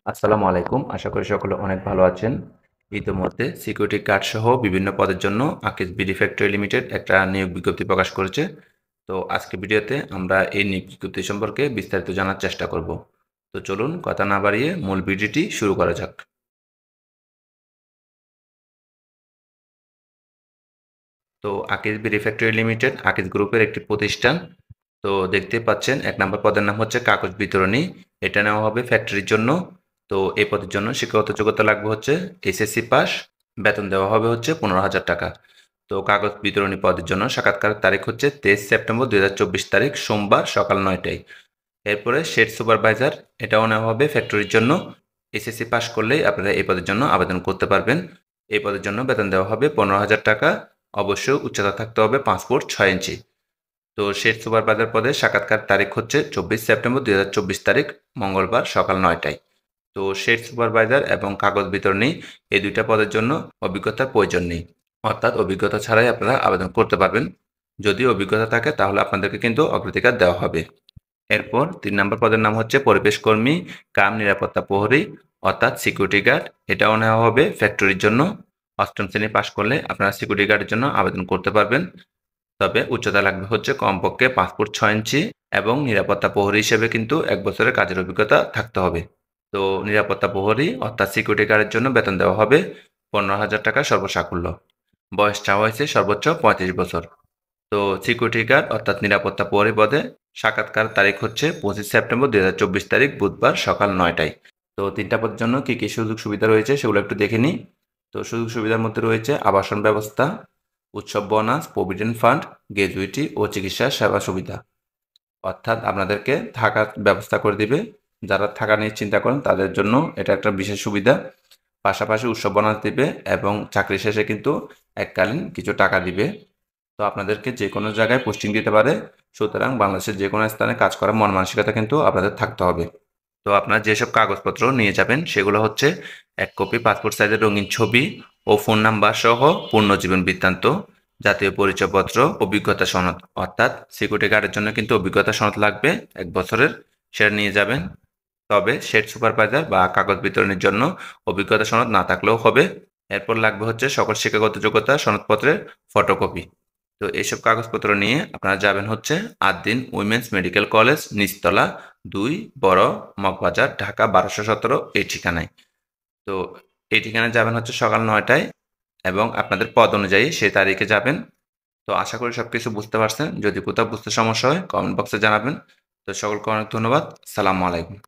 আসসালামু আলাইকুম। আশা করি সকলে অনেক ভালো আছেন। ইতিমধ্যে সিকিউরিটি গার্ড সহ বিভিন্ন পদের জন্য আকিজ বিডি ফ্যাক্টরি লিমিটেড একটা নিয়োগ বিজ্ঞপ্তি প্রকাশ করেছে। তো আজকের ভিডিওতে আমরা এই নিয়োগ বিজ্ঞপ্তি সম্পর্কে বিস্তারিত জানার চেষ্টা করব। তো চলুন কথা না বাড়িয়ে মূল ভিডিওটি শুরু করা যাক। তো Akij BD factory limited Akij গ্রুপের একটি প্রতিষ্ঠান। তো দেখতে পাচ্ছেন ১ নম্বর পদের নাম হচ্ছে কাগজ বিতরণী। এটা নেওয়া হবে ফ্যাক্টরির জন্য। তো এই পদের জন্য শিক্ষাগত যোগ্যতা লাগবে হচ্ছে এসএসসি পাস। বেতন দেওয়া হবে হচ্ছে ১৫,০০০ টাকা। তো কাগজ বিতরণী পদের জন্য সাক্ষাৎকারের তারিখ হচ্ছে ২৩ সেপ্টেম্বর ২০২৪ তারিখ সোমবার সকাল ৯টায়। এরপরে শেড সুপারভাইজার, এটাও নেওয়া হবে ফ্যাক্টরির জন্য। এসএসসি পাস করলেই আপনারা এই পদের জন্য আবেদন করতে পারবেন। এই পদের জন্য বেতন দেওয়া হবে ১৫,০০০ টাকা। অবশ্যই উচ্চতা থাকতে হবে ৫ ফুট ৬ ইঞ্চি। তো শেড সুপারভাইজার পদে সাক্ষাৎকার তারিখ হচ্ছে ২৪ সেপ্টেম্বর ২০২৪ তারিখ মঙ্গলবার সকাল ৯টায়। তো শেড সুপারভাইজার এবং কাগজ বিতরণী এই দুইটা পদের জন্য অভিজ্ঞতার প্রয়োজন নেই, অর্থাৎ অভিজ্ঞতা ছাড়াই আপনারা আবেদন করতে পারবেন। যদি অভিজ্ঞতা থাকে তাহলে আপনাদেরকে কিন্তু অগ্রাধিকার দেওয়া হবে। এরপর ৩ নম্বর পদের নাম হচ্ছে পরিবেশ কর্মী কাম নিরাপত্তা প্রহরী, অর্থাৎ সিকিউরিটি গার্ড। এটাও নেওয়া হবে ফ্যাক্টরির জন্য। অষ্টম শ্রেণী পাশ করলে আপনারা সিকিউরিটি গার্ডের জন্য আবেদন করতে পারবেন। তবে উচ্চতা লাগবে হচ্ছে কমপক্ষে ৫ ফুট ৬ ইঞ্চি এবং নিরাপত্তা প্রহরী হিসেবে কিন্তু ১ বছরের কাজের অভিজ্ঞতা থাকতে হবে। তো নিরাপত্তা প্রহরী অর্থাৎ সিকিউরিটি গার্ডের জন্য বেতন দেওয়া হবে ১৫,০০০ টাকা সর্বসাকুল্য। বয়স চাওয়া হয়েছে সর্বোচ্চ ৩৫ বছর। তো সিকিউরিটি গার্ড অর্থাৎ নিরাপত্তা প্রহরী পদে সাক্ষাৎকার তারিখ হচ্ছে ২৫ সেপ্টেম্বর ২০২৪ তারিখ বুধবার সকাল ৯টায়। তো ৩টা পদের জন্য কী কী সুযোগ সুবিধা রয়েছে সেগুলো একটু দেখে নিই। তো সুযোগ সুবিধার মধ্যে রয়েছে আবাসন ব্যবস্থা, উৎসব বোনাস, প্রভিডেন্ট ফান্ড, গ্র্যাজুইটি ও চিকিৎসা সেবা সুবিধা। অর্থাৎ আপনাদেরকে থাকার ব্যবস্থা করে দিবে। যারা থাকা নিয়ে চিন্তা করেন তাদের জন্য এটা একটা বিশেষ সুবিধা। পাশাপাশি উৎসব বোনাস দিবে এবং চাকরি শেষে কিন্তু এককালীন কিছু টাকা দিবে। তো আপনাদেরকে যে কোনো জায়গায় পোস্টিং দিতে পারে। সুতরাং বাংলাদেশের যে কোনো স্থানে কাজ করার মন মানসিকতা কিন্তু আপনাদের থাকতে হবে। তো আপনার যেসব কাগজপত্র নিয়ে যাবেন সেগুলো হচ্ছে ১ কপি পাসপোর্ট সাইজের রঙিন ছবি ও ফোন নাম্বার সহ পূর্ণ জীবন বৃত্তান্ত, জাতীয় পরিচয়পত্র, অভিজ্ঞতা সনদ, অর্থাৎ সিকিউরিটি গার্ডের জন্য কিন্তু অভিজ্ঞতা সনদ লাগবে ১ বছরের, সেটা নিয়ে যাবেন। তবে শেড সুপারভাইজার বা কাগজ বিতরণের জন্য অভিজ্ঞতা সনদ না থাকলেও হবে। এরপর লাগবে হচ্ছে সকল শিক্ষাগত যোগ্যতা সনদপত্রের ফটোকপি। তো এইসব কাগজপত্র নিয়ে আপনারা যাবেন হচ্ছে আদ্দিন উইমেন্স মেডিকেল কলেজ, নিচতলা ২, বড় মগবাজার, ঢাকা ১২১৭ এই ঠিকানায়। তো এই ঠিকানায় যাবেন হচ্ছে সকাল ৯টায় এবং আপনাদের পদ অনুযায়ী সেই তারিখে যাবেন। তো আশা করি সবকিছু বুঝতে পারছেন। যদি কোথাও বুঝতে সমস্যা হয় কমেন্ট বক্সে জানাবেন। তো সকলকে অনেক ধন্যবাদ। সালামু আলাইকুম।